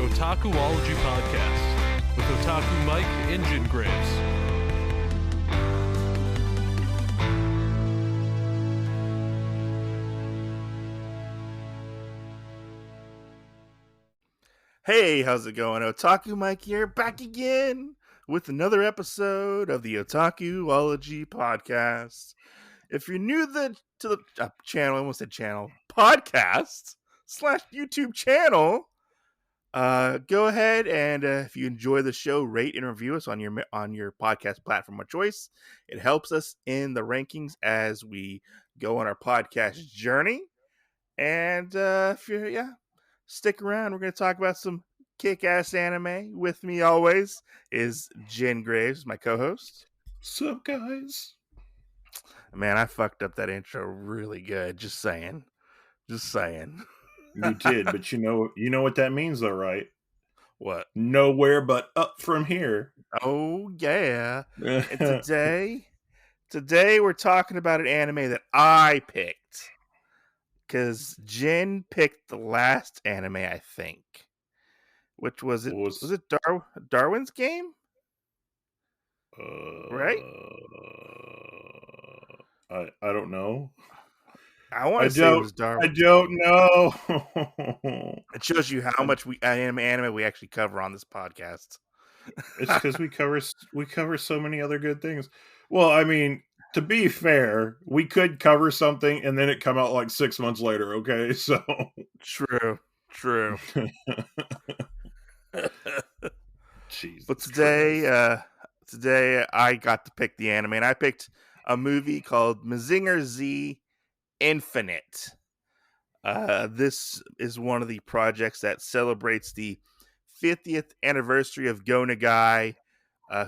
Otakuology podcast with Otaku Mike and Jin Graves. Hey, how's it going? Otaku Mike here, back again with another episode of the Otakuology podcast. If you're new to the channel, I almost said channel, podcast / YouTube channel, go ahead and if you enjoy the show, rate and review us on your podcast platform of choice. It helps us in the rankings as we go on our podcast journey. And if you're stick around. We're going to talk about some kick-ass anime. With me always is Jin Graves, my co-host. Sup, guys? Man, I fucked up that intro really good. Just saying. You did, but you know what that means, though, right? What? Nowhere but up from here. Oh, yeah. And today we're talking about an anime that I picked. Because Jin picked the last anime, I think. Which was it? Was it Darwin's Game? Right? I don't know. I want to say it was Darwin. I don't know. It shows you how much anime we actually cover on this podcast. It's because we cover so many other good things. Well, I mean, to be fair, we could cover something and then it come out like 6 months later, okay? So True. Jesus. But today I got to pick the anime, and I picked a movie called Mazinger Z Infiniy. This is one of the projects that celebrates the 50th anniversary of Go Nagai,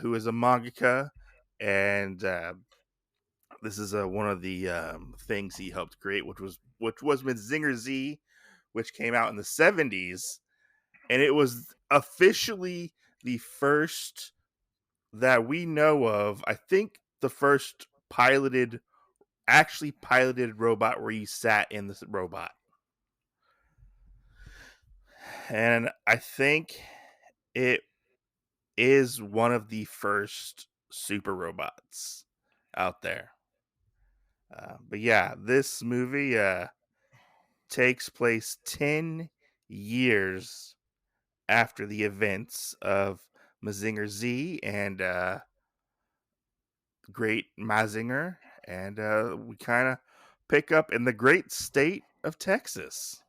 who is a mangaka, and this is one of the things he helped create, which was Mazinger Z, which came out in the 70s, and it was officially the first that we know of. I think the first actually piloted robot where you sat in this robot, and I think it is one of the first super robots out there. But yeah, this movie takes place 10 years after the events of Mazinger Z and Great Mazinger, and we kind of pick up in the great state of Texas,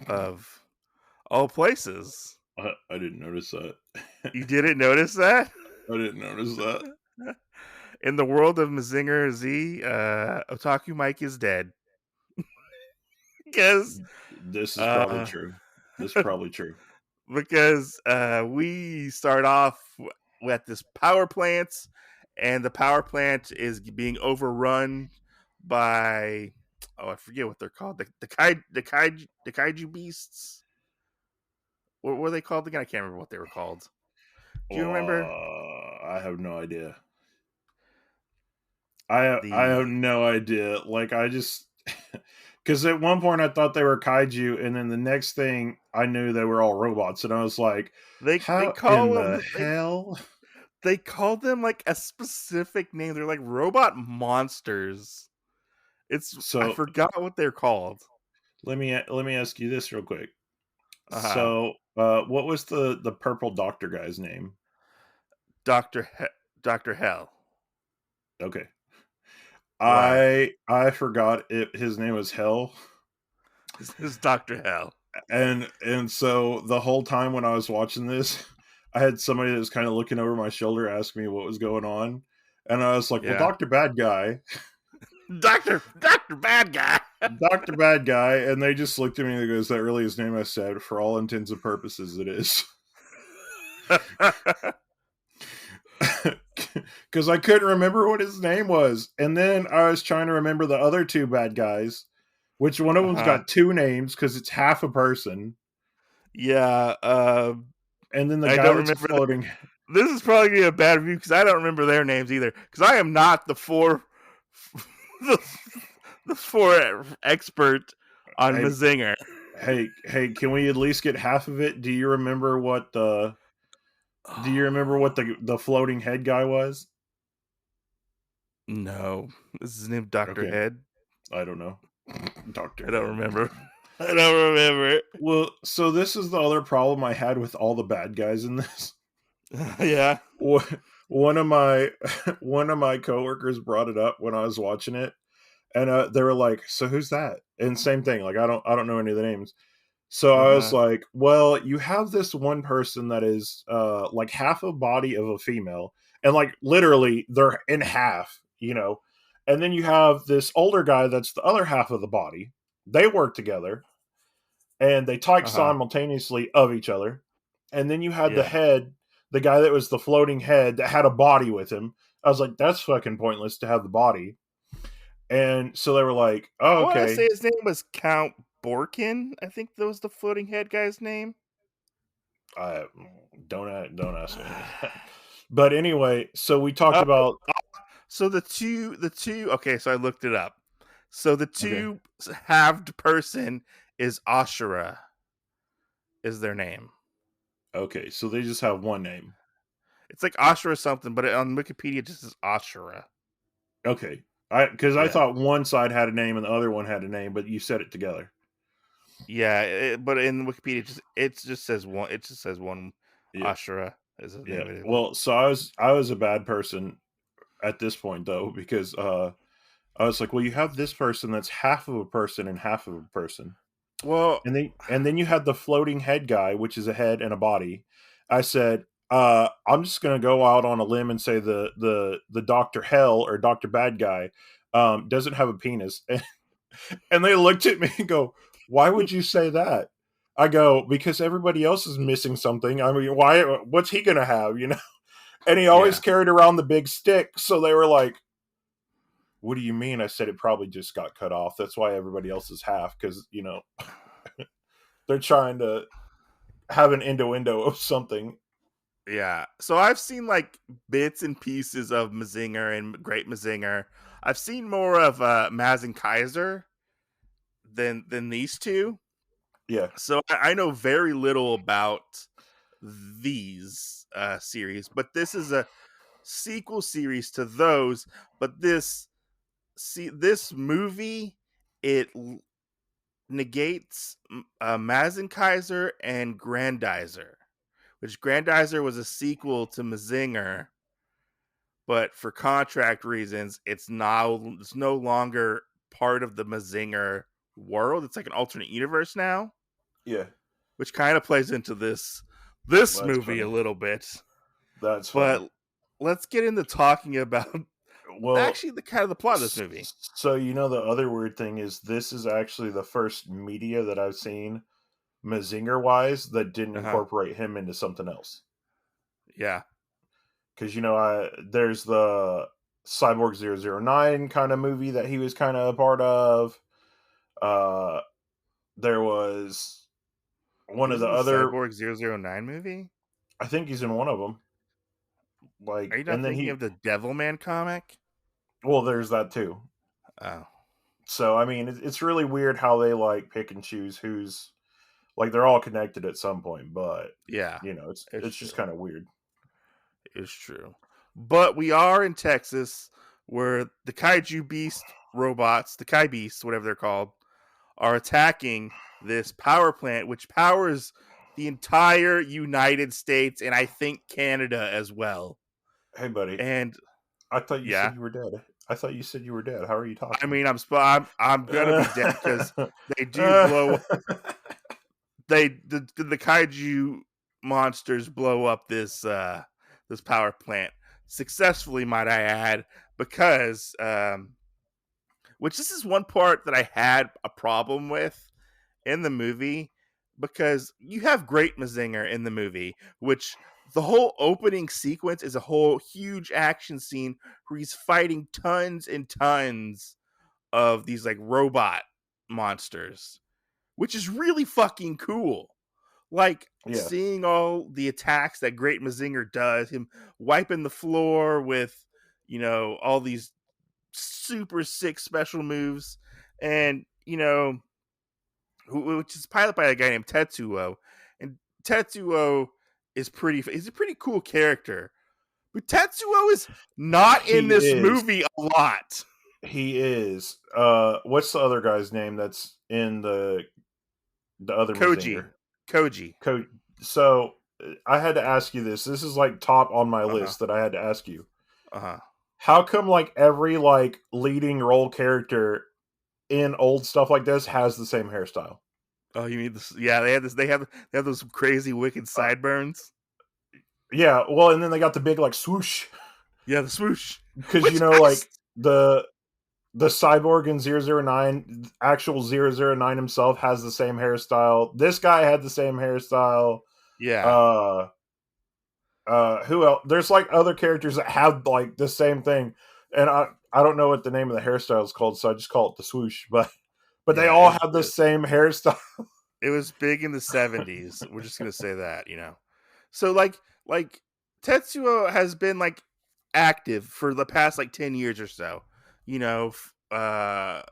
of all places. I didn't notice that. You didn't notice that? I didn't notice that. In the world of Mazinger Z, Otaku Mike is dead. Because this is probably true. This is probably true. Because we start off with this power plant, and the power plant is being overrun by, I forget what they're called, the kaiju beasts. What were they called again? I can't remember what they were called. Do you remember? I have no idea. I have no idea. Like, I just... Because at one point I thought they were kaiju, and then the next thing I knew they were all robots, and I was like, They called them like a specific name. They're like robot monsters. I forgot what they're called. Let me ask you this real quick. Uh-huh. So, what was the purple doctor guy's name? Dr. Hell. Okay. Right. I forgot his name was Hell. It's Dr. Hell. And so the whole time when I was watching this, I had somebody that was kind of looking over my shoulder asking me what was going on. And I was like, well, Dr. Bad Guy. Dr. Bad Guy. Dr. Bad Guy. And they just looked at me and they go, is that really his name? I said, for all intents and purposes, it is. Because I couldn't remember what his name was. And then I was trying to remember the other two bad guys, which one of them's got two names because it's half a person. Yeah. And then the guy that's floating. This is probably going to be a bad review because I don't remember their names either. Because I am not the four expert on Mazinger. Hey, can we at least get half of it? Do you remember what the floating head guy was? No. This is named Dr. Okay. Head. I don't know. I Dr. don't Head. remember. I don't remember. Well, so this is the other problem I had with all the bad guys in this. Yeah. One of my coworkers brought it up when I was watching it, and they were like, "So who's that?" And same thing, like I don't know any of the names. So I was like, "Well, you have this one person that is like half a body of a female, and like literally they're in half, you know, and then you have this older guy that's the other half of the body. They work together." And they typed simultaneously of each other. And then you had the Yeah. head, the guy that was the floating head that had a body with him. I was like, that's fucking pointless to have the body. And so they were like, oh, I want to okay. say his name was Count Borkin. I think that was the floating head guy's name. Don't ask me. But anyway, so we talked about. So the two. Okay, so I looked it up. So the Okay. two halved person is Ashura. Is their name? Okay, so they just have one name. It's like Ashura something, but on Wikipedia it just says Ashura. Okay, because I thought one side had a name and the other one had a name, but you said it together. Yeah, but in Wikipedia it just says one. It just says one. Yeah. Ashura is his name. Of Well, so I was a bad person at this point though, because I was like, well, you have this person that's half of a person and half of a person. Well, And then you had the floating head guy, which is a head and a body. I said, I'm just gonna go out on a limb and say the Dr. Hell or Dr. Bad guy doesn't have a penis. And they looked at me and go, why would you say that? I go, because everybody else is missing something. I mean, what's he gonna have, you know? And he always carried around the big stick. So they were like, what do you mean? I said it probably just got cut off. That's why everybody else is half, because, you know, they're trying to have an innuendo of something. Yeah. So I've seen like bits and pieces of Mazinger and Great Mazinger. I've seen more of Mazinger than these two. Yeah. So I know very little about these series, but this is a sequel series to those. But this movie, it negates Mazinger and Grandizer, which Grandizer was a sequel to Mazinger, but for contract reasons, it's no longer part of the Mazinger world. It's like an alternate universe now. Yeah. Which kind of plays into this movie funny. a little bit. That's funny. But let's get into talking about actually the kind of the plot of this movie. So, you know, the other weird thing is this is actually the first media that I've seen Mazinger wise that didn't incorporate him into something else. Yeah. Because, you know, there's the Cyborg 009 kind of movie that he was kind of a part of. There was one of the other Cyborg 009 movie. I think he's in one of them. Like, Are you not and then thinking of the Devilman comic? Well, there's that too. Oh. So I mean, it's really weird how they like pick and choose who's like they're all connected at some point, but yeah, you know, it's just kind of weird. It's true, but we are in Texas, where the kaiju beast robots, the Kai beasts, whatever they're called, are attacking this power plant, which powers the entire United States and I think Canada as well. Hey, buddy. And I thought you said you were dead. I thought you said you were dead. How are you talking? I mean, I'm gonna be dead because they do blow up. The kaiju monsters blow up this this power plant successfully, might I add, because which this is one part that I had a problem with in the movie, because you have Great Mazinger in the movie, which the whole opening sequence is a whole huge action scene where he's fighting tons and tons of these like robot monsters, which is really fucking cool. Like seeing all the attacks that Great Mazinger does, him wiping the floor with, you know, all these super sick special moves, and you know, which is piloted by a guy named Tetsuo, and Tetsuo is he's a pretty cool character, but Tetsuo is not in He this is. movie a lot. He is. What's the other guy's name that's in the other Mazinger? Koji. So I had to ask you this. This is like top on my Uh-huh. list that I had to ask you. Uh-huh. How come like every like leading role character in old stuff like this has the same hairstyle? Oh, you mean this? Yeah, they had this. They have those crazy, wicked sideburns. Yeah, well, and then they got the big like swoosh Yeah, the swoosh. because Which like the cyborg in 009, actual 009 himself has the same hairstyle. This guy had the same hairstyle. Yeah. Who else? There's like other characters that have like the same thing, and I don't know what the name of the hairstyle is called, so I just call it the swoosh. But they Yeah, all have the same hairstyle. it was big in the 70s. We're just gonna say that, So like Tetsuo has been like active for the past like 10 years or so. I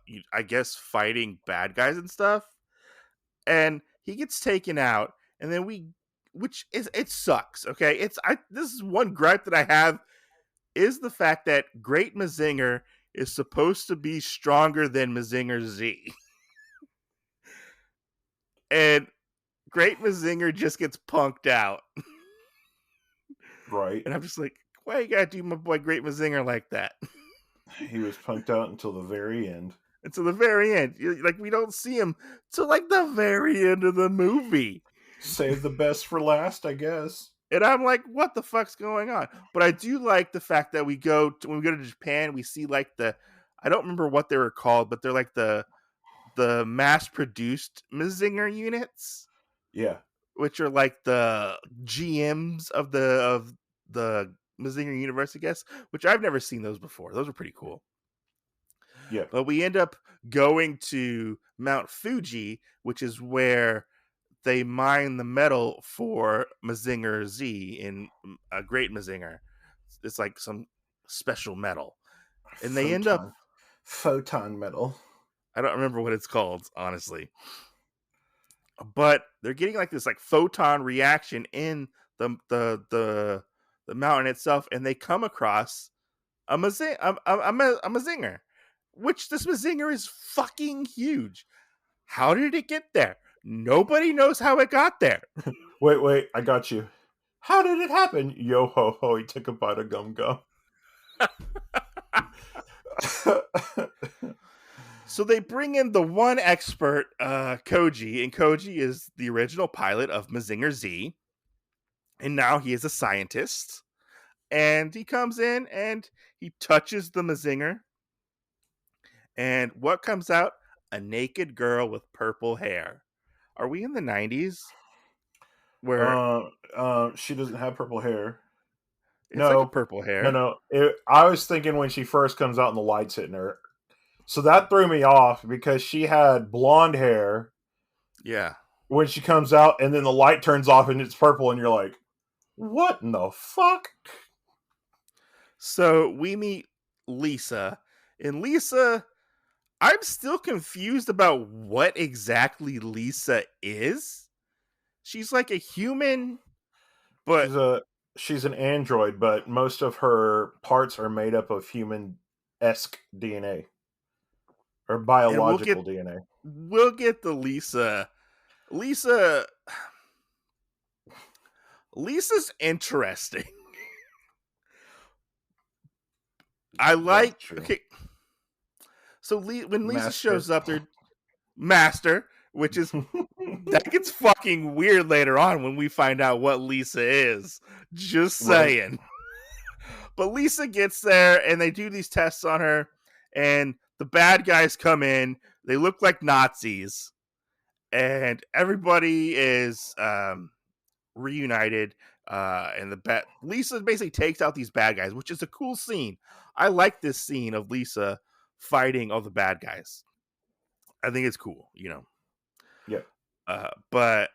guess fighting bad guys and stuff. And he gets taken out, and then it sucks. Okay, this is one gripe that I have is the fact that Great Mazinger is supposed to be stronger than Mazinger Z, and Great Mazinger just gets punked out, Right. and I'm just like, why you gotta do my boy Great Mazinger like that? He was punked out until the very end. Until the very end, like we don't see him till like the very end of the movie. Save the best for last, I guess. And I'm like, what the fuck's going on? But I do like the fact that when we go to Japan, we see like I don't remember what they were called, but they're like the mass produced Mazinger units. Yeah. Which are like the GMs of the Mazinger universe, I guess, which I've never seen those before. Those are pretty cool. Yeah. But we end up going to Mount Fuji, which is where they mine the metal for Mazinger Z in a Great Mazinger. It's like some special metal. And they end up photon metal. I don't remember what it's called, honestly. But they're getting like this like photon reaction in the mountain itself, and they come across a Mazinger, which this Mazinger is fucking huge. How did it get there? Nobody knows how it got there. Wait, I got you. How did it happen? Yo ho ho, he took a bite of gum gum. So they bring in the one expert, Koji, and Koji is the original pilot of Mazinger Z, and now he is a scientist. And he comes in and he touches the Mazinger, and what comes out? A naked girl with purple hair. Are we in the 90s? Where she doesn't have purple hair. it's like a purple hair. No. I was thinking when she first comes out and the light's hitting her. So that threw me off because she had blonde hair. Yeah. When she comes out and then the light turns off and it's purple and you're like, what in the fuck? So we meet Lisa. And Lisa, I'm still confused about what exactly Lisa is. She's like a human, but she's an android, but most of her parts are made up of human-esque DNA. Or biological DNA. We'll get the Lisa. Lisa's interesting. I like. Okay. So when Lisa shows up, they're Master, which is that gets fucking weird later on when we find out what Lisa is. Just saying. Right. But Lisa gets there and they do these tests on her, and the bad guys come in. They look like Nazis, and everybody is reunited. And Lisa basically takes out these bad guys, which is a cool scene. I like this scene of Lisa fighting all the bad guys. I think it's cool, Yeah. But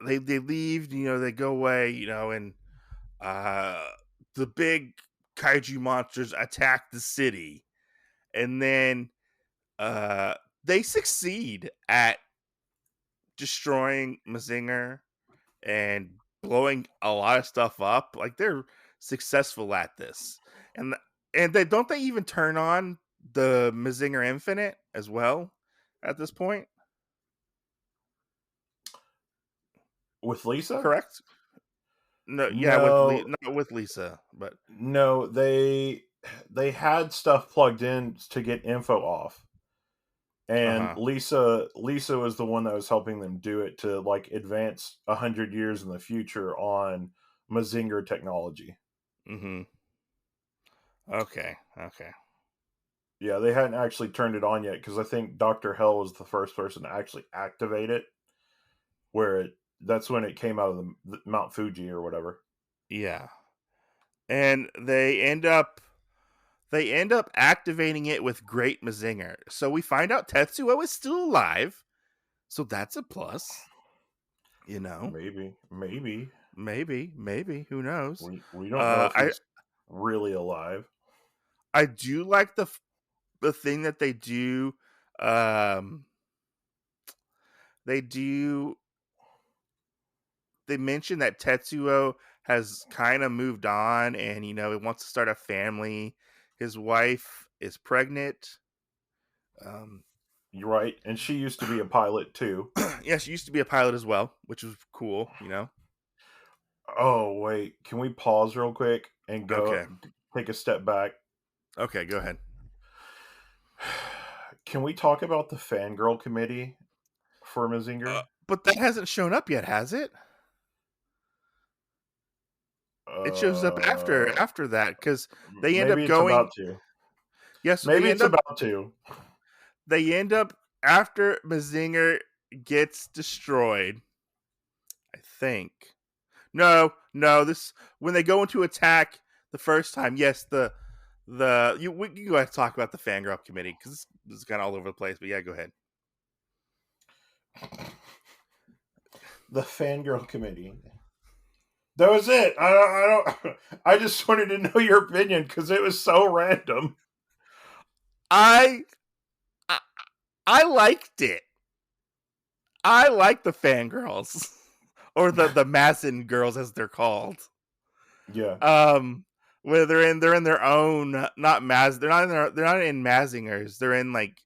they leave, they go away, and the big kaiju monsters attack the city, and then they succeed at destroying Mazinger and blowing a lot of stuff up. Like they're successful at this, and they even turn on the Mazinger Infinite as well at this point. With Lisa? Correct? No, yeah, No, not with Lisa, but no, they had stuff plugged in to get info off. And uh-huh. Lisa was the one that was helping them do it to like advance 100 years in the future on Mazinger technology. Mhm. Okay. Yeah, they hadn't actually turned it on yet because I think Dr. Hell was the first person to actually activate it, that's when it came out of the Mount Fuji or whatever. Yeah. And they end up activating it with Great Mazinger. So we find out Tetsuo is still alive. So that's a plus. You know, Maybe maybe who knows? we don't know Uh, if I he's really alive. I do like the thing that they do. Um, they do they mention that Tetsuo has kind of moved on, and he wants to start a family. His wife is pregnant. Um, You're right, and she used to be a pilot too. yeah, she used to be a pilot as well, which was cool. Oh wait, can we pause real quick and Okay, take a step back? okay, go ahead. Can we talk about the fangirl committee for Mazinger? But that hasn't shown up yet, has it? It shows up Uh, after that because they end maybe up it's going. about to. Yeah, so Maybe it's about to. they end up after Mazinger gets destroyed. I think. No. This when they go into attack the first time. Yes, you go ahead and talk about the fangirl committee because this is kind of all over the place. But yeah, go ahead. The fangirl committee. That was it. I don't. I just wanted to know your opinion because it was so random. I I, I liked it. I like the fangirls or the Mazin girls as they're called. Yeah. Where they're in their own not Maz they're not in Mazingers. They're in like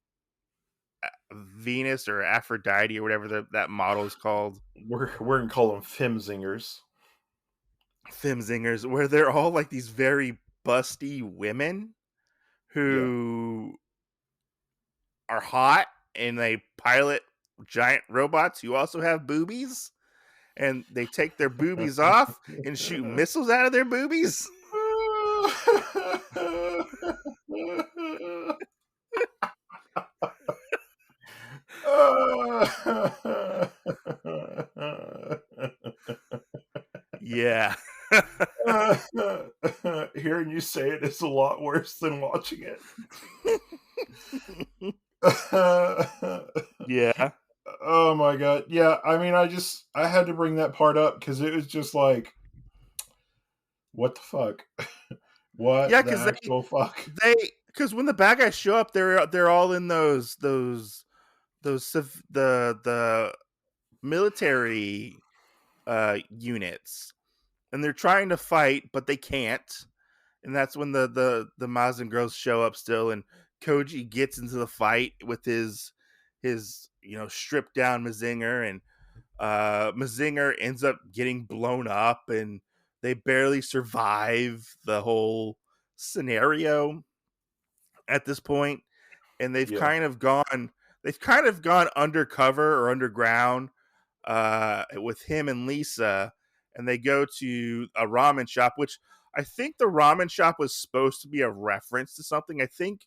Venus or Aphrodite or whatever that model is called. We're gonna call them Femzingers. Femzingers, where they're all like these very busty women Yeah. who are hot and they pilot giant robots who also have boobies, and they take their boobies off and shoot missiles out of their boobies. Yeah. Hearing you say it is a lot worse than watching it. Yeah. Oh my god. Yeah, I mean I had to bring that part up because it was just like what the fuck? Yeah, What the because actual fuck? because when the bad guys show up, they're all in the military units, and they're trying to fight, but they can't. And that's when the Mazin girls show up still, and Koji gets into the fight with his stripped down Mazinger, and Mazinger ends up getting blown up, and they barely survive the whole scenario at this point, and Yeah. they've kind of gone undercover or underground with him and Lisa, and they go to a ramen shop, which I think the ramen shop was supposed to be a reference to something. I think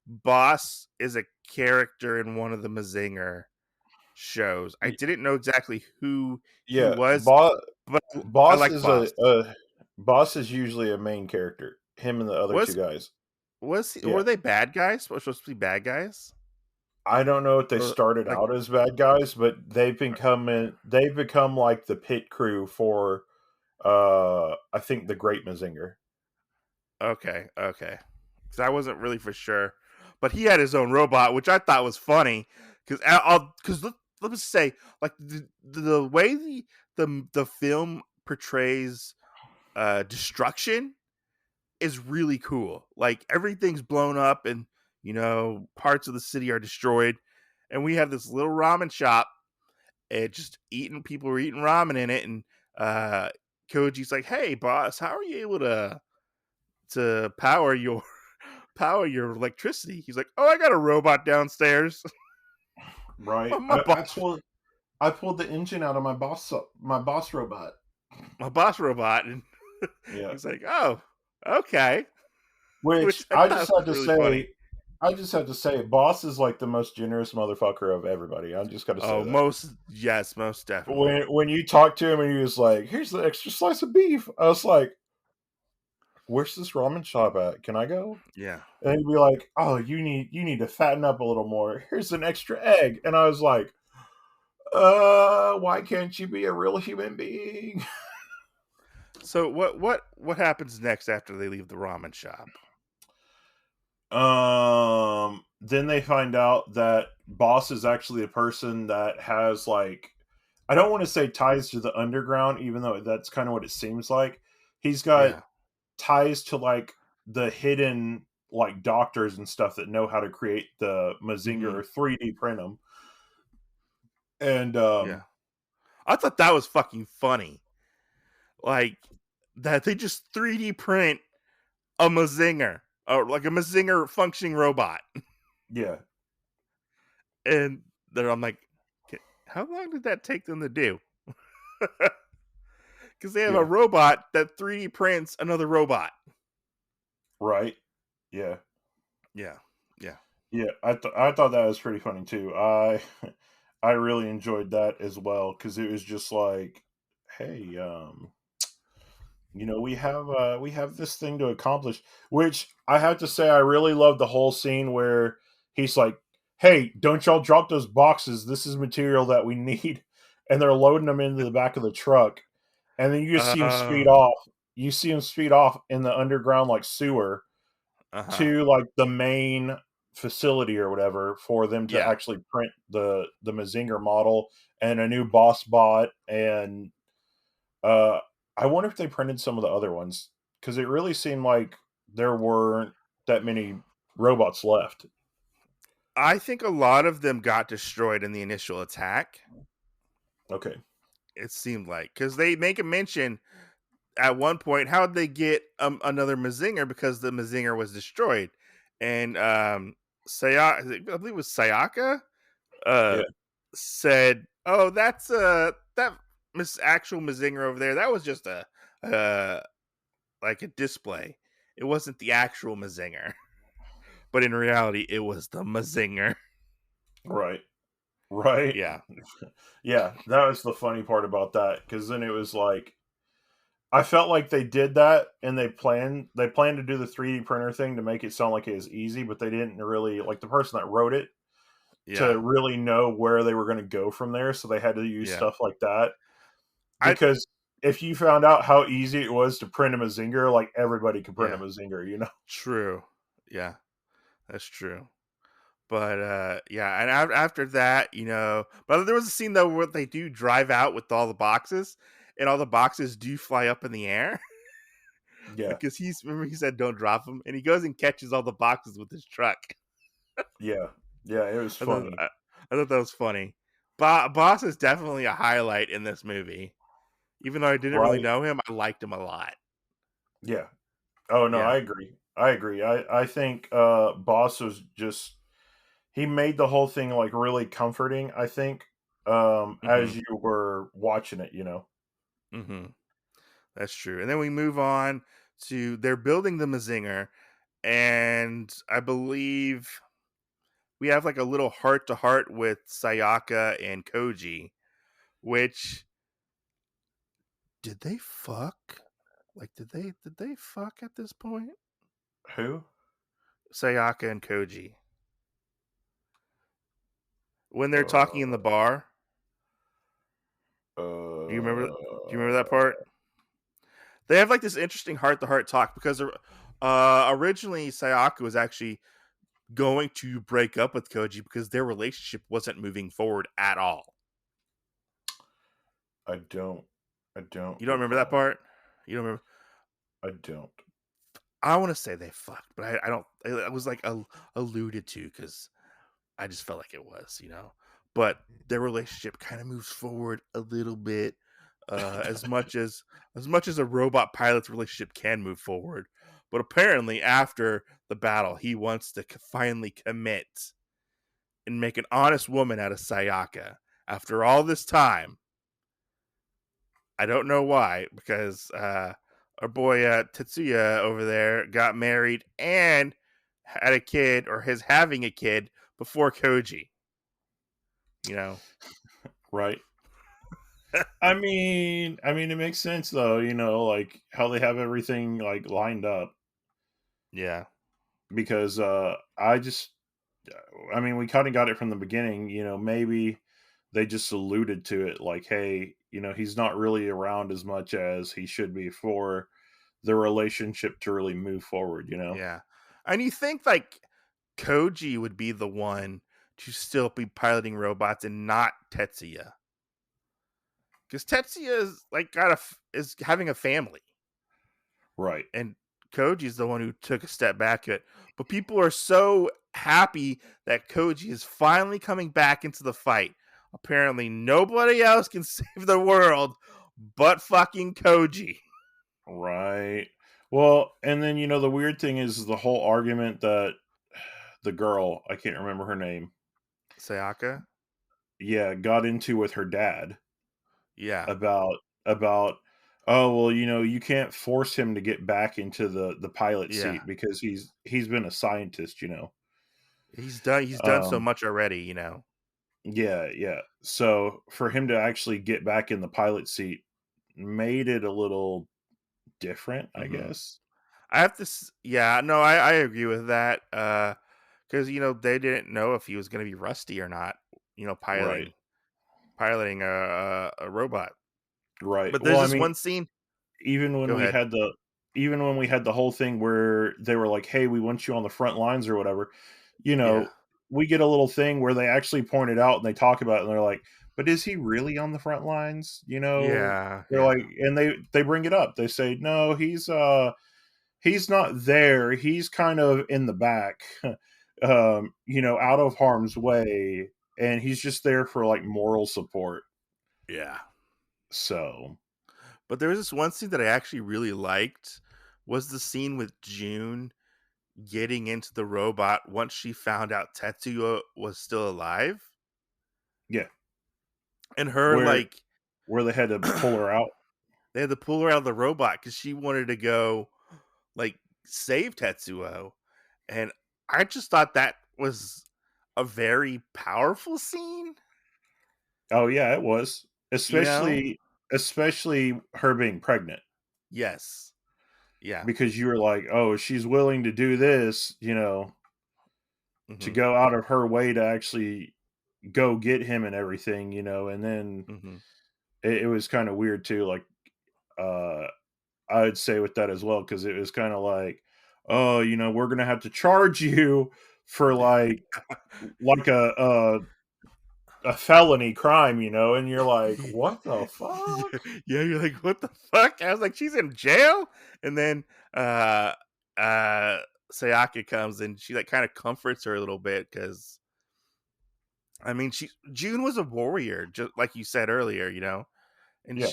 Boss is a character in one of the Mazinger shows. I didn't know exactly who he Yeah. was, but I Boss like is Boss. a Boss is usually a main character. Him and the other two Was guys. were Yeah. they bad guys? Were supposed to be bad guys? I don't know if they Or started like out as bad guys, but they've become like the pit crew for I think the Great Mazinger. okay, because I wasn't really for sure, but he had his own robot, which I thought was funny because let's say like the way the film portrays destruction is really cool. Like everything's blown up and parts of the city are destroyed, and we have this little ramen shop. And just eating, people were eating ramen in it, and uh, Koji's like, "Hey, boss, how are you able to power your electricity?" He's like, "Oh, I got a robot downstairs." Right. my boss, I pulled the engine out of my boss robot. my boss robot, and Yeah. he's like, "Oh, okay," Which which I thought was really funny. I just have to say, boss is like the most generous motherfucker of everybody. I just got to say Oh, that. most definitely. When you talk to him and he was like, "Here's the extra slice of beef," I was like, "Where's this ramen shop at? Can I go?" Yeah. And he'd be like, "Oh, you need to fatten up a little more. Here's an extra egg." And I was like, why can't you be a real human being?" So what happens next after they leave the ramen shop? Then they find out that boss is actually a person that has like, I don't want to say ties to the underground, even though that's kind of what it seems like. He's got Yeah. ties to like the hidden like doctors and stuff that know how to create the Mazinger Hmm. or 3D print them. And Yeah. I thought that was fucking funny. Like that they just 3D print a Mazinger or like a Mazinger functioning robot. yeah, And then I'm like, how long did that take them to do? Because they have a yeah, robot that 3D prints another robot. right, yeah, Yeah. Yeah. yeah. I thought that was pretty funny too. I I really enjoyed that as well because it was just like, hey, we have this thing to accomplish. Which I have to say, I really love the whole scene where he's like, "Hey, don't y'all drop those boxes. This is material that we need," and they're loading them into the back of the truck, and then you just see him speed Uh off. You see him speed off in the underground like sewer huh. to like the main facility or whatever for them to Yeah. actually print the Mazinger model and a new boss bot. And uh I wonder if they printed some of the other ones because it really seemed like there weren't that many robots left. I think a lot of them got destroyed in the initial attack. Okay. It seemed like because they make a mention at one point, how'd they get another Mazinger because the Mazinger was destroyed? And Sayaka, I believe it was Sayaka, uh, Yeah. said, "Oh, that's that actual Mazinger over there. That was just a uh like a display. It wasn't the actual Mazinger, but in reality, it was the Mazinger." Right. Right. Yeah, Yeah. That was the funny part about that because then it was like I felt like they did that and they planned to do the 3D printer thing to make it sound like it was easy, but they didn't really like the person that wrote it to yeah, really know where they were going to go from there. So they had to use yeah. stuff like that I because if you found out how easy it was to print a Mazinger, like everybody could print a yeah, Mazinger, you know? true. Yeah, that's true. But yeah, and after that, but there was a scene though where they do drive out with all the boxes, and all the boxes do fly up in the air Yeah, because remember he said don't drop them, and he goes and catches all the boxes with his truck. yeah, yeah. It was I thought funny, I thought that was funny. Boss is definitely a highlight in this movie. Even though I didn't really right? know him, I liked him a lot. Yeah. Oh no, Yeah. I agree. I agree. I think Boss was just he made the whole thing like really comforting. I think Hmm. as you were watching it, you know. Hmm. That's true. And then we move on to they're building the Mazinger, and I believe we have like a little heart to heart with Sayaka and Koji, which did they fuck? Like did they fuck at this point? Who? Sayaka and Koji. When they're talking in the Uh, bar. Do you remember that uh, part? They have like this interesting heart to heart talk because originally Sayaka was actually going to break up with Koji because their relationship wasn't moving forward at all. I don't. I don't You don't remember that recall. part? You don't remember? I don't. I want to say they fucked, but I don't. It was like alluded to because I just felt like it was, But their relationship kind of moves forward a little bit, as much as a robot pilot's relationship can move forward. But apparently, after the battle, he wants to finally commit and make an honest woman out of Sayaka. After all this time, I don't know why, because our boy Tetsuya over there got married and had a kid, or is having a kid before Koji. You know, Right. I mean, it makes sense though. Like how they have everything like lined up yeah, because I mean, we kind of got it from the beginning. Maybe they just alluded to it, like, hey, he's not really around as much as he should be for the relationship to really move forward. yeah. And you think like Koji would be the one to still be piloting robots and not Tetsuya, because Tetsuya is like is having a family, Right. and Koji's the one who took a step back at. But people are so happy that Koji is finally coming back into the fight. Apparently, nobody else can save the world but fucking Koji. Right. Well, and then the weird thing is the whole argument that the girl, I can't remember her name, Sayaka? yeah, got into with her dad Yeah, about oh well, you can't force him to get back into the pilot yeah. seat because he's been a scientist. He's done so Um much already. yeah, yeah. So for him to actually get back in the pilot seat made it a little different, I Hmm. guess. I have to, yeah, no, I agree with that. Because they didn't know if he was going to be rusty or not. Right. Piloting a robot. Right. But Well, there's I this mean, one scene. even when Go we ahead. had the even when we had the whole thing where they were like, "Hey, we want you on the front lines or whatever," you Yeah, know, we get a little thing where they actually point it out and they talk about it and they're like, "But is he really on the front lines?" yeah, They're yeah, like, and they bring it up. They say, "No, he's not there. He's kind of in the back, out of harm's way, and he's just there for like moral support." yeah. So, But there was this one scene that I actually really liked. Was the scene with June getting into the robot once she found out Tetsuya was still alive, yeah, and her where like where they had to pull her they out. had to pull her out of the robot because she wanted to go like save Tetsuo, and I just thought that was a very powerful scene. Oh yeah, it was. You know? Especially her being pregnant Yes. Yeah. because you were like, "Oh, she's willing to do this, to Hmm. go out of her way to actually go get him and everything, and then Hmm. it was kind of weird too, like uh I would say with that as well because it was kind of like, "Oh, we're going to have to charge you for like a felony crime, and you're like, "What the fuck?" Yeah, you're like, what the fuck? I was like, she's in jail, and then uh uh Sayaka comes and she like kind of comforts her a little bit because I mean she June was a warrior, just like you said earlier, and Yeah,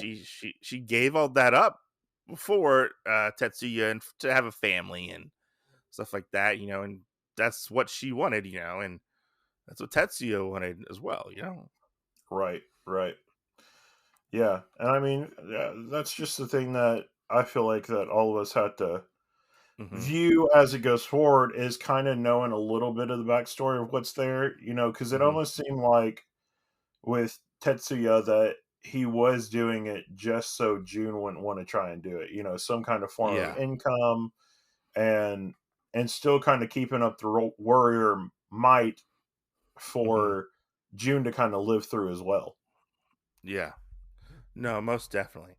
she gave all that up before Tetsuya and to have a family and stuff like that, and that's what she wanted, and that's what Tetsuya wanted as well. right, right. Yeah, and I mean, yeah, that's just the thing that I feel like that all of us had to Hmm. view as it goes forward is kind of knowing a little bit of the backstory of what's there, because it Hmm. almost seemed like with Tetsuya that he was doing it just so June wouldn't want to try and do it, some kind of form of Yeah. income and still kind of keeping up the warrior might Hmm. for June to kind of live through as well. Yeah. No, most definitely.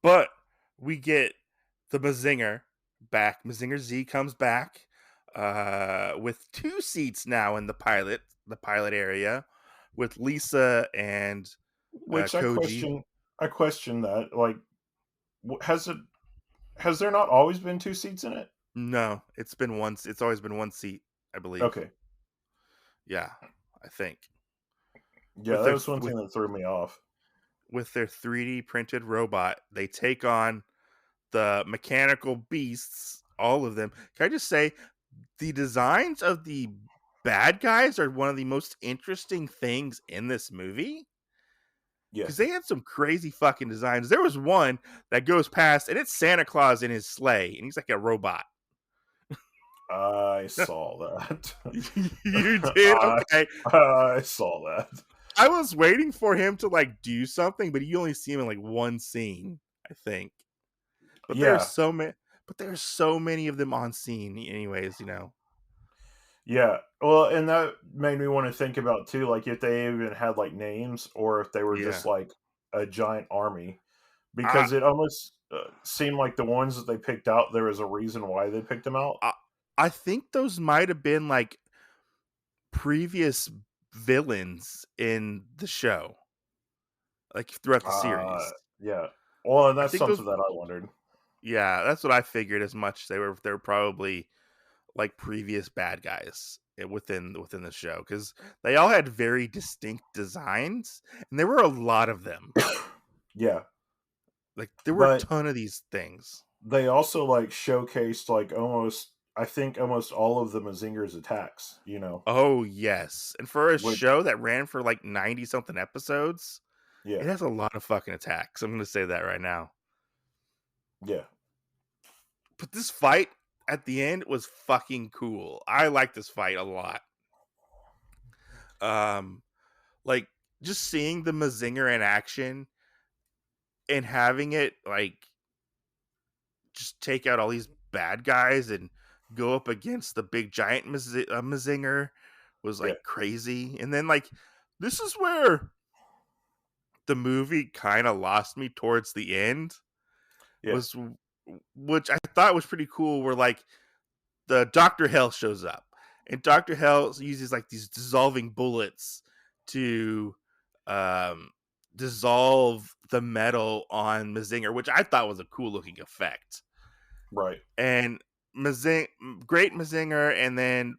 But we get the Mazinger back. Mazinger Z comes back with two seats now in the pilot area, with Lisa and Which I Koji. question. I question that. Like, has there not always been two seats in it? No, it's been once. It's always been one seat, I believe. Okay. Yeah, I think Yeah, with that their was one thing that threw me off. with their 3D printed robot, they take on the mechanical beasts, all of them. Can I just say the designs of the bad guys are one of the most interesting things in this movie? Yeah. Because they had some crazy fucking designs. There was one that goes past, and it's Santa Claus in his sleigh, and he's like a robot. I saw that. You did? Okay. I saw that. I was waiting for him to like do something, but you only see him in like one scene, I think. But there's Yeah. so many. But there's so many of them on scene, anyways. Yeah. Well, and that made me want to think about too, like if they even had like names or if they were Yeah. just like a giant army, I, because it almost seemed like the ones that they picked out, there was a reason why they picked them out. I I think those might have been like previous villains in the show, like throughout the series. Yeah. Well, and I that's think those. something that I wondered. Yeah, that's what I figured as much. They're probably like previous bad guys within the show because they all had very distinct designs, and there were a lot of them. Yeah. Like there were a But ton of these things. they also like showcased like almost, I think almost all of the Mazinger's attacks, Oh yes, and for a which, show that ran for like 90 something episodes, yeah, it has a lot of fucking attacks. I'm gonna say that right now. yeah, But this fight at the end was fucking cool. I like this fight a lot. Um, like just seeing the Mazinger in action and having it like just take out all these bad guys and go up against the big giant Mazinger was yeah, like crazy. And then like this is where the movie kind of lost me towards the end yeah, was which I thought was pretty cool where like the Dr. Hell shows up and Dr. Hell uses like these dissolving bullets to um dissolve the metal on Mazinger, which I thought was a cool looking effect. right, And Mazing great Mazinger, and then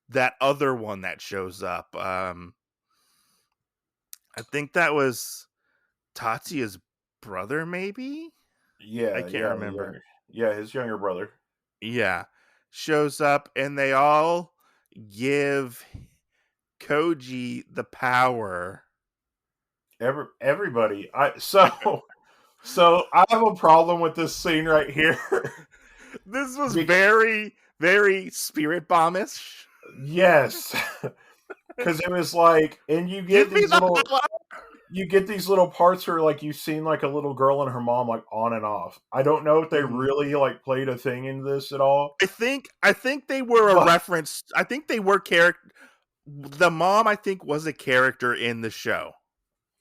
that other one that shows up. I think that was Tatsuya's brother, maybe? I yeah, can't yeah, remember. his younger brother. Yeah. Shows up and they all give Koji the power. Everybody, so I have a problem with this scene right here. This was Bec- very, very spirit bombish. yes, because it was like, and Give me the power. you get these little parts where like you've seen like a little girl and her mom like on and off. I don't know if they Mhm. really like played a thing in this at all. I think they were a But reference. I think they were character. The mom, I think, was a character in the show.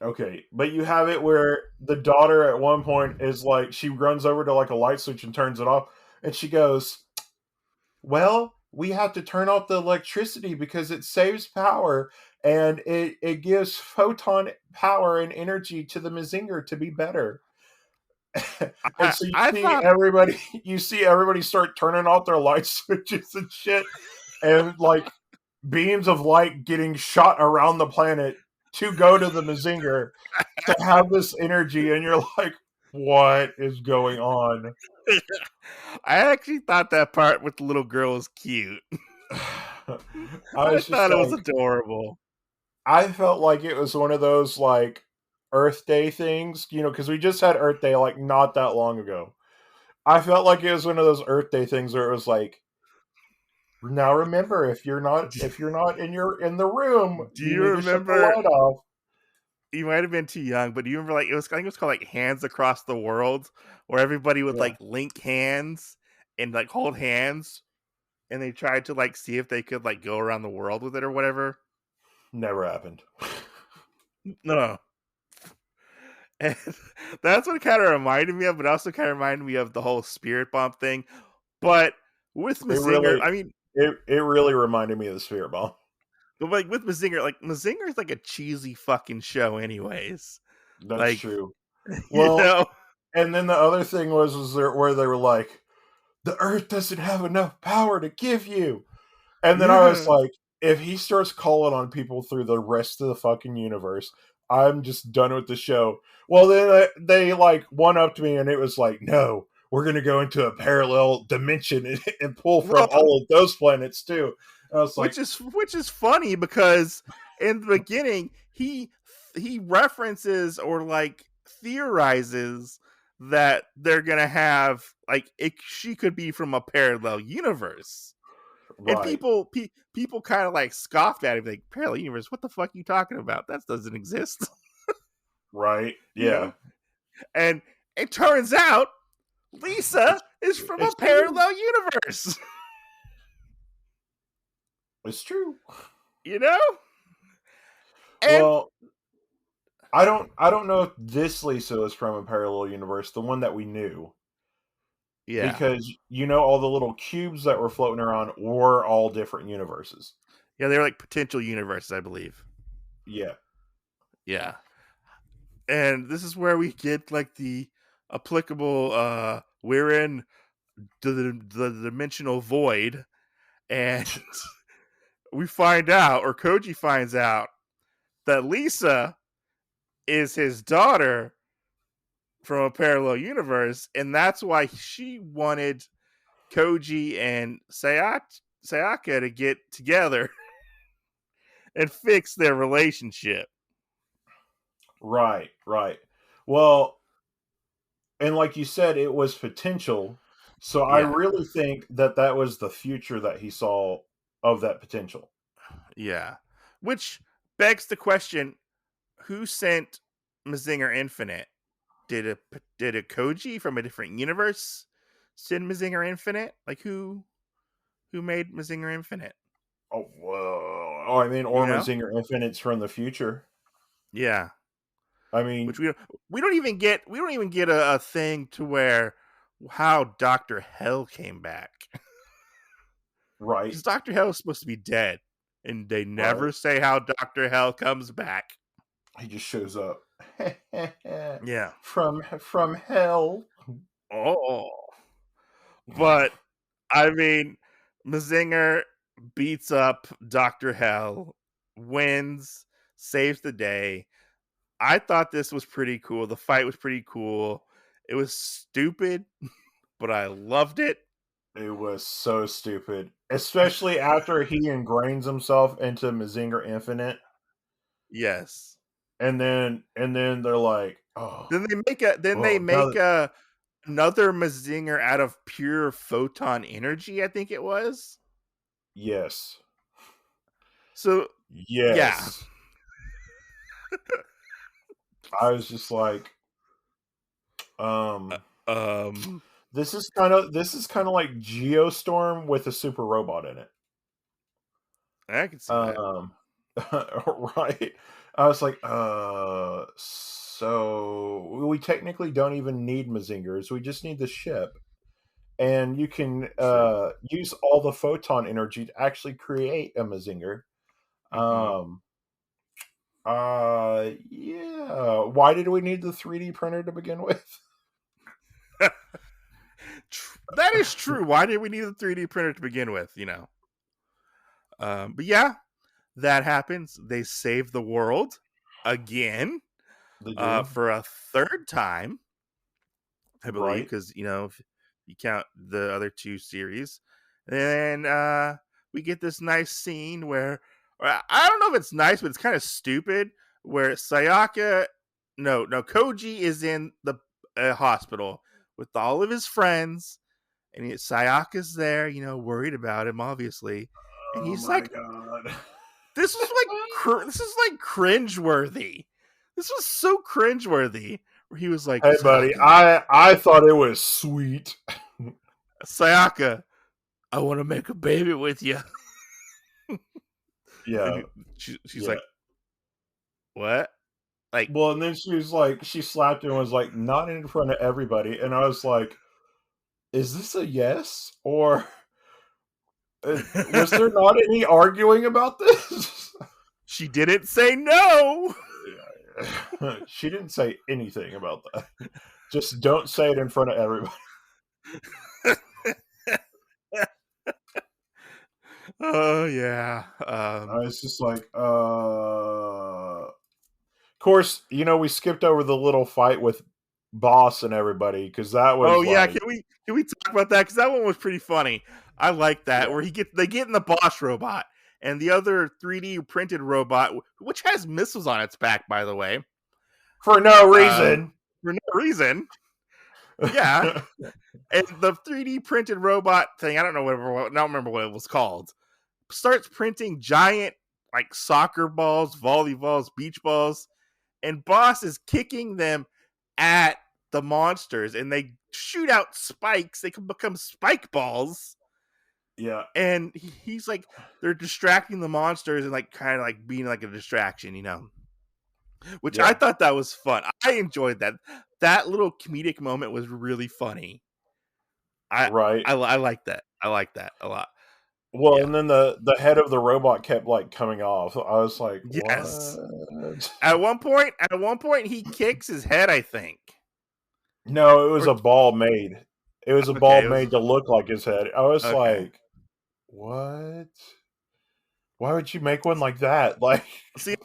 okay, but you have it where the daughter at one point is like she runs over to like a light switch and turns it off, and she goes, "Well, we have to turn off the electricity because it saves power and it gives photon power and energy to the Mazinger to be better." And I, so I thought you see everybody start turning off their light switches and shit, and like beams of light getting shot around the planet to go to the Mazinger to have this energy, and you're like, what is going on? I actually thought that part with the little girl was cute. I I was just thought it was like, adorable. I felt like it was one of those like Earth Day things, because we just had Earth Day like not that long ago. I felt like it was one of those Earth Day things where it was like, now remember, if you're not in the room, Do you you need to shut the remember? light off. You might have been too young, but do you remember like it was? I think it was called like Hands Across the World, where everybody would Yeah, like link hands and like hold hands, and they tried to like see if they could like go around the world with it or whatever. never happened. No, and that's what it kind of reminded me of, but also kind of reminded me of the whole spirit bomb thing. But with It Mazinger, really, I mean, it really reminded me of the Spirit Bomb. but like with Mazinger, like Mazinger is like a cheesy fucking show, anyways. That's Like true. You Well, know? and then the other thing was where they were like, the Earth doesn't have enough power to give you. And then I was Yeah. like, if he starts calling on people through the rest of the fucking universe, I'm just done with the show. Well, then they like one upped me, and it was like, no, we're gonna go into a parallel dimension and pull from Well, all of those planets too. And I was like, which is funny because in the beginning he references or like theorizes that they're gonna have like she could be from a parallel universe, and right, people kind of like scoffed at him like, parallel universe, what the fuck are you talking about, that doesn't exist. right, You yeah, know, and it turns out Lisa it's is from a it's true, parallel universe. it's true. You know, and Well, I don't know if this Lisa is from a parallel universe, the one that we knew. yeah. Because all the little cubes that were floating around were all different universes. Yeah, they're like potential universes, I believe. Yeah. Yeah. And this is where we get like the applicable we're in the dimensional void, and we find out, or Koji finds out, that Lisa is his daughter from a parallel universe, and that's why she wanted Koji and Sayaka to get together and fix their relationship. Right, right. Well, and like you said, it was potential. So I Yeah. really think that that was the future that he saw of that potential. Yeah. Which begs the question, who sent Mazinger Infinite? Did a Koji from a different universe send Mazinger Infinite? Like who made Mazinger Infinite? Oh, well. Oh, I mean, You or know? Mazinger Infinite's from the future. Yeah. I mean, Which we don't even get a thing to where how Dr. Hell came back. right, Because Dr. Hell is supposed to be dead. And they right. never say how Dr. Hell comes back. He just shows up. Yeah. from hell. Oh. But I mean, Mazinger beats up Dr. Hell, wins, saves the day. I thought this was pretty cool. The fight was pretty cool. It was stupid, but I loved it. It was so stupid, especially after he ingrains himself into Mazinger Infinite, Yes. and then they're like, Then oh, they well, now make that, another Mazinger out of pure photon energy, I think it was. yes, So, yeah. yes, I was just like, um, Um this is kind of like Geostorm with a super robot in it. I can see that. Um, right. I was like, so we technically don't even need Mazingers. We just need the ship. And you can True. use all the photon energy to actually create a Mazinger. Mhm. Um, yeah. Why did we need the 3D printer to begin with? That is true. Why did we need a 3D printer to begin with, you know? But yeah, that happens. They save the world again, They do. for a third time, I believe, Right. because, you know, if you count the other two series. And we get this nice scene where, I don't know if it's nice, but it's kind of stupid, where no, Koji is in the hospital with all of his friends, and Sayaka's there, you know, worried about him, obviously, and Oh he's my like, god. this is like cringeworthy. This was so cringeworthy. Where he was like, Hey buddy, Sayaka, I thought it was sweet. Sayaka, I want to make a baby with you. Yeah. And she's Yeah. like, what? Like, Well, and then she was like, she slapped him and was like, not in front of everybody. And I was like, is this a yes? Or was there not any arguing about this? she didn't say no. She didn't say anything about that. Just don't say it in front of everybody. Oh yeah. It's just like, of course, we skipped over the little fight with Boss and everybody because that Oh was yeah. like, Can we talk about that? Because that one was pretty funny. I like that yeah. where they get in the boss robot and the other 3D printed robot, which has missiles on its back, by the way, For no reason. for no reason. Yeah, and the 3D printed robot thing, I don't remember what it was called, starts printing giant like soccer balls, volleyballs, beach balls, and Boss is kicking them at the monsters, and they shoot out spikes. They can become spike balls, Yeah. and he's like, they're distracting the monsters and like kind of like being like a distraction, Which I Yeah. thought that was fun. I enjoyed that. That little comedic moment was really funny. Right. I like that. I like that a lot. Well, Yeah. and then the head of the robot kept like coming off. I was like, Yes. what? At one point, he kicks his head. I think. No, it was Or a ball made. It was a okay, ball it was made to look like his head. I was okay. like, what? Why would you make one like that? Like, See,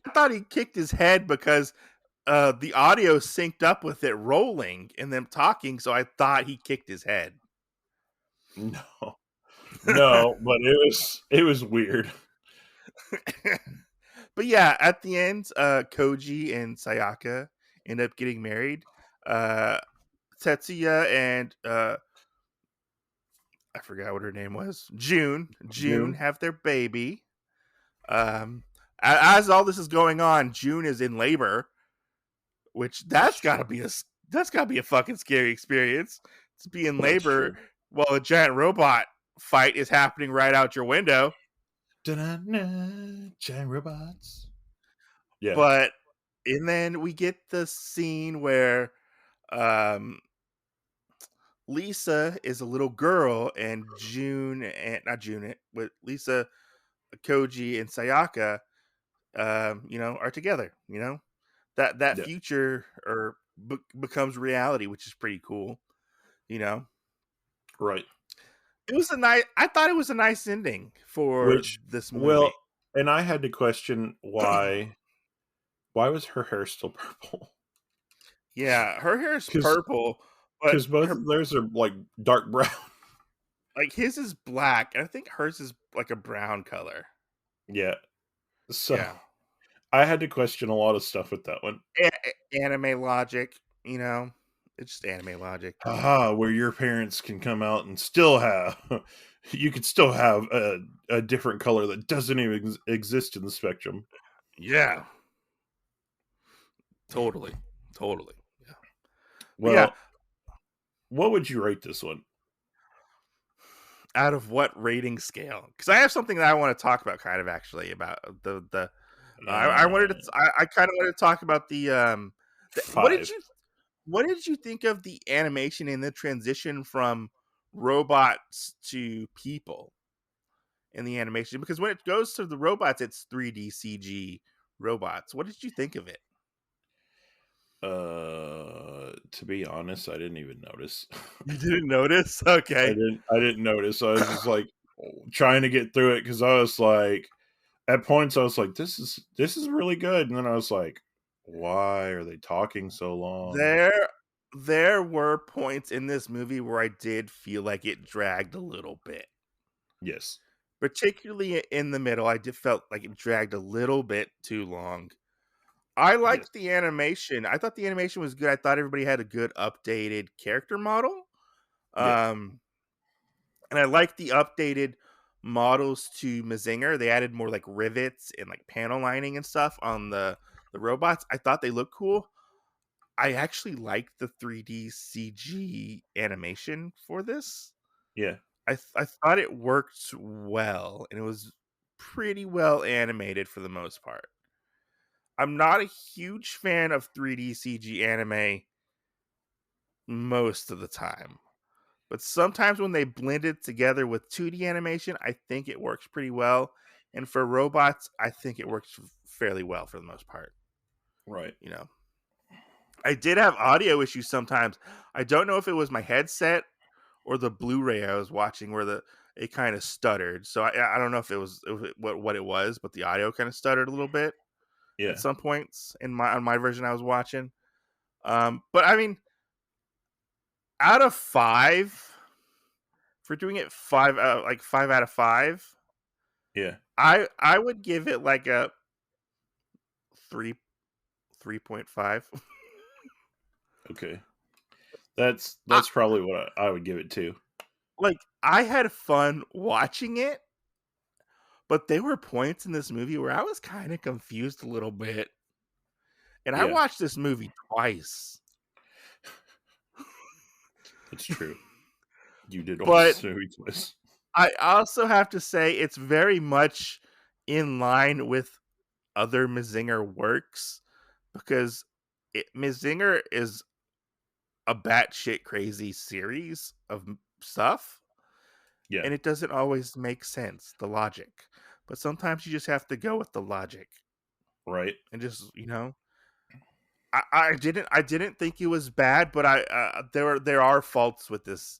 I thought he kicked his head because the audio synced up with it rolling and them talking, so I thought he kicked his head. no, no, but it was weird. But yeah, at the end, Koji and Sayaka end up getting married. Tetsuya and I forgot what her name was. June June. have their baby. As all this is going on, June is in labor, which That's true. that's gotta be a fucking scary experience to be in That's labor true. while a giant robot fight is happening right out your window. Giant robots. Yeah. But and then we get the scene where um Lisa is a little girl and June and not June, but Lisa, Koji, and Sayaka, are together. That Yeah. future becomes reality, which is pretty cool. Right. It was a nice. I thought it was a nice ending for Which, this movie. well, and I had to question why was her hair still purple? Yeah, her hair is Because purple, but both her of theirs are like dark brown. like his is black, and I think hers is like a brown color. Yeah. So Yeah, I had to question a lot of stuff with that one. anime logic. It's just anime logic. Haha, where your parents can come out and still have you could still have a different color that doesn't even exist in the spectrum. Yeah, totally, totally. Yeah, but yeah. Well, what would you rate this one? Out of what rating scale? Because I have something that I want to talk about, kind of actually about the. I wanted to. I kind of wanted to talk about Five. what did you think of the animation and the transition from robots to people in the animation? Because when it goes to the robots, it's 3D CG robots. What did you think of it? To be honest, I didn't even notice. You didn't notice? Okay. I didn't notice. I was just like trying to get through it because I was like, at points I was like, this is really good, and then I was like, why are they talking so long? There were points in this movie where I did feel like it dragged a little bit. Yes. Particularly in the middle, I did felt like it dragged a little bit too long. I Yes. liked the animation. I thought the animation was good. I thought everybody had a good updated character model. Yeah. And I liked the updated models to Mazinger. They added more like rivets and like panel lining and stuff on the robots. I thought they looked cool. I actually liked the 3D CG animation for this. Yeah. I thought it worked well, and it was pretty well animated for the most part. I'm not a huge fan of 3D CG anime most of the time, but sometimes when they blend it together with 2D animation, I think it works pretty well. And for robots, I think it works fairly well for the most part. Right. You know, I did have audio issues sometimes. I don't know if it was my headset or the Blu-ray I was watching where it kind of stuttered. So I don't know if it was what it was, but the audio kind of stuttered a little bit at Yeah. some points on my version I was watching. But I mean, out of 5, for doing it 5 out of 5, Yeah. I would give it like a 3 3.5. Okay. I, That's probably what I would give it to. like I had fun watching it, but there were points in this movie where I was kind of confused a little bit. And I Yeah, watched this movie twice. that's true. You did watch But this movie twice. I also have to say it's very much in line with other Mazinger works because Mazinger is a batshit crazy series of stuff, Yeah. and it doesn't always make sense, the logic. But sometimes you just have to go with the logic Right. and just, I didn't think it was bad, but there are faults with this.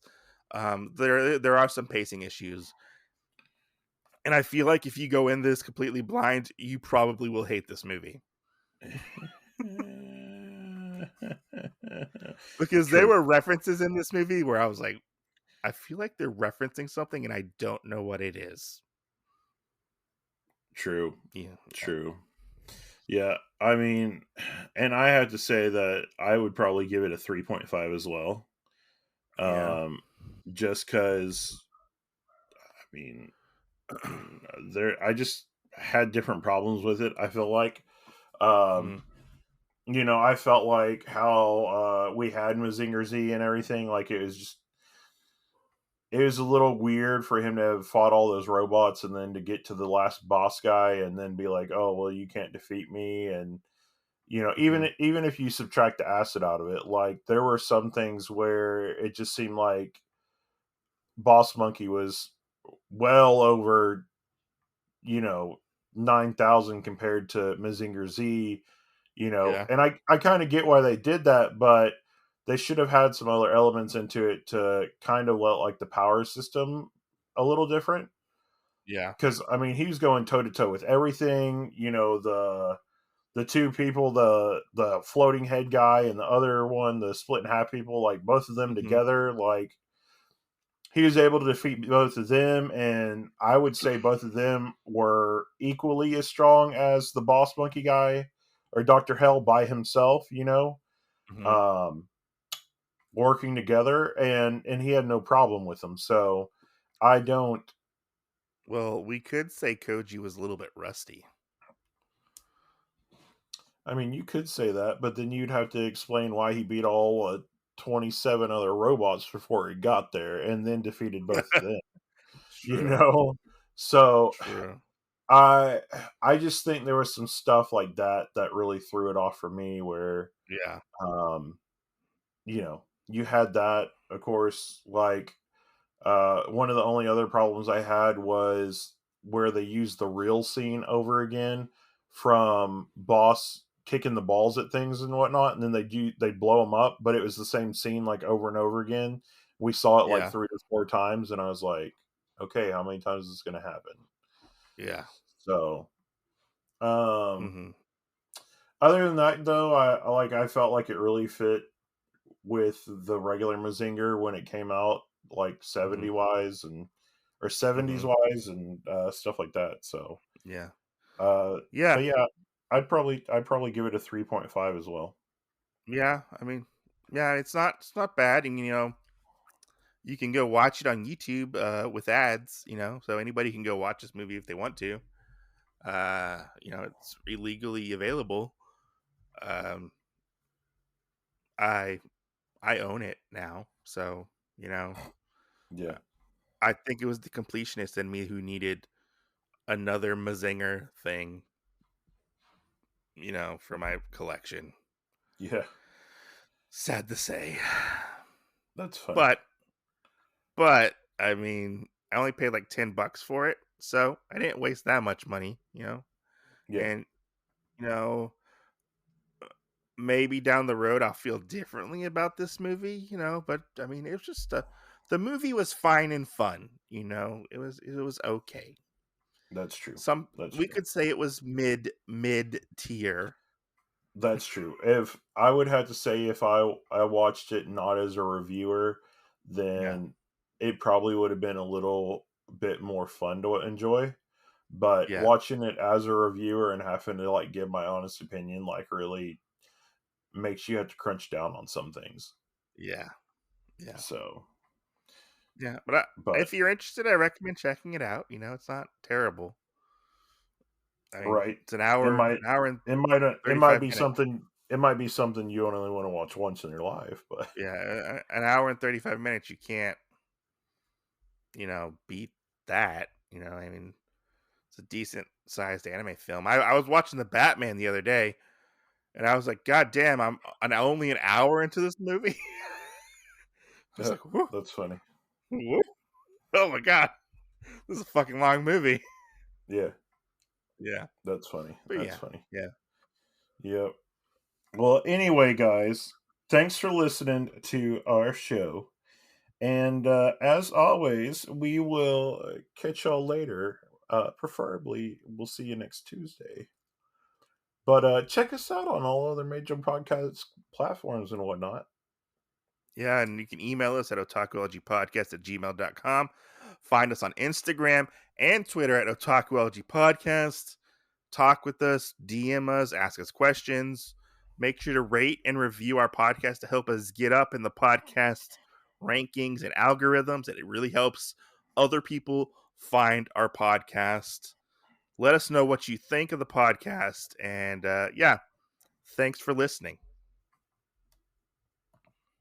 There are some pacing issues, and I feel like if you go in this completely blind, you probably will hate this movie because there True. were references in this movie where I was like, I feel like they're referencing something, and I don't know what it is. True. Yeah, True. Yeah. I mean, and I have to say that I would probably give it a 3.5 as well. yeah, Just because, I mean, I just had different problems with it. I feel like, um, mm-hmm. I felt like how we had Mazinger Z and everything. Like it was a little weird for him to have fought all those robots and then to get to the last boss guy and then be like, oh well, you can't defeat me. And Mm-hmm. even if you subtract the acid out of it, like there were some things where it just seemed like Boss Monkey was well over, you know, 9,000 compared to Mazinger Z, Yeah, and I kind of get why they did that, but they should have had some other elements into it to kind of let like the power system a little different. yeah, Because I mean, he was going toe to toe with everything. The two people, the floating head guy and the other one, the split in half people, like both of them mm-hmm. together, like he was able to defeat both of them, and I would say both of them were equally as strong as the boss monkey guy or Dr. Hell by himself, Mm-hmm. um, working together, and he had no problem with them. So I don't. Well, we could say Koji was a little bit rusty. I mean, you could say that, but then you'd have to explain why he beat all 27 other robots before he got there, and then defeated both of them. You True, know, so true. I I just think there was some stuff like that that really threw it off for me where Yeah, um you had that, of course, like one of the only other problems I had was where they used the real scene over again from Boss kicking the balls at things and whatnot, and then they blow them up, but it was the same scene like over and over again. We saw it like yeah, 3 or 4 times, and I was like, okay, how many times is this going to happen? yeah. So, um, Mm-hmm. other than that, though, I felt like it really fit with the regular Mazinger when it came out, like Mm-hmm. 70 wise and or 70s Mm-hmm. wise and stuff like that. So, Yeah, uh, yeah, but yeah, I'd probably give it a 3.5 as well. yeah. I mean, yeah, it's not bad, and you can go watch it on YouTube with ads. So anybody can go watch this movie if they want to. It's illegally available. Um, I I own it now, so you know Yeah, I think it was the completionist in me who needed another Mazinger thing, for my collection. yeah, Sad to say, that's fine. but but I mean, I only paid like $10 for it, so I didn't waste that much money. Yeah, And you know, maybe down the road I'll feel differently about this movie, but I mean, it was just the movie was fine and fun, it was okay. That's true. Some That's we true. could say it was mid tier. That's true. If I would have to say, if I watched it not as a reviewer, Yeah. then it probably would have been a little bit more fun to enjoy. But Yeah. watching it as a reviewer and having to like give my honest opinion, like, really makes you have to crunch down on some things. Yeah. Yeah. So, Yeah. But but if you're interested, I recommend checking it out. It's not terrible. I mean, right, it's an it hour, might an hour and it might 35 be minutes. something. It might be something you only want to watch once in your life, but Yeah, an hour and 35 minutes. You can't, beat that. I mean, it's a decent sized anime film. I was watching the Batman the other day, and I was like, God damn, I'm only an hour into this movie. I was like, whoa, that's funny. whoa, oh my God, this is a fucking long movie. Yeah, Yeah, that's funny. but That's yeah, funny. yeah, Yep. Well, anyway, guys, thanks for listening to our show. And as always, we will catch y'all later. Preferably, we'll see you next Tuesday. But check us out on all other major podcast platforms and whatnot. yeah. And you can email us at otakuologypodcast@gmail.com. Find us on Instagram and Twitter at otakuologypodcast. Talk with us, DM us, ask us questions. Make sure to rate and review our podcast to help us get up in the podcast rankings and algorithms. And it really helps other people find our podcast. Let us know what you think of the podcast. And yeah, thanks for listening.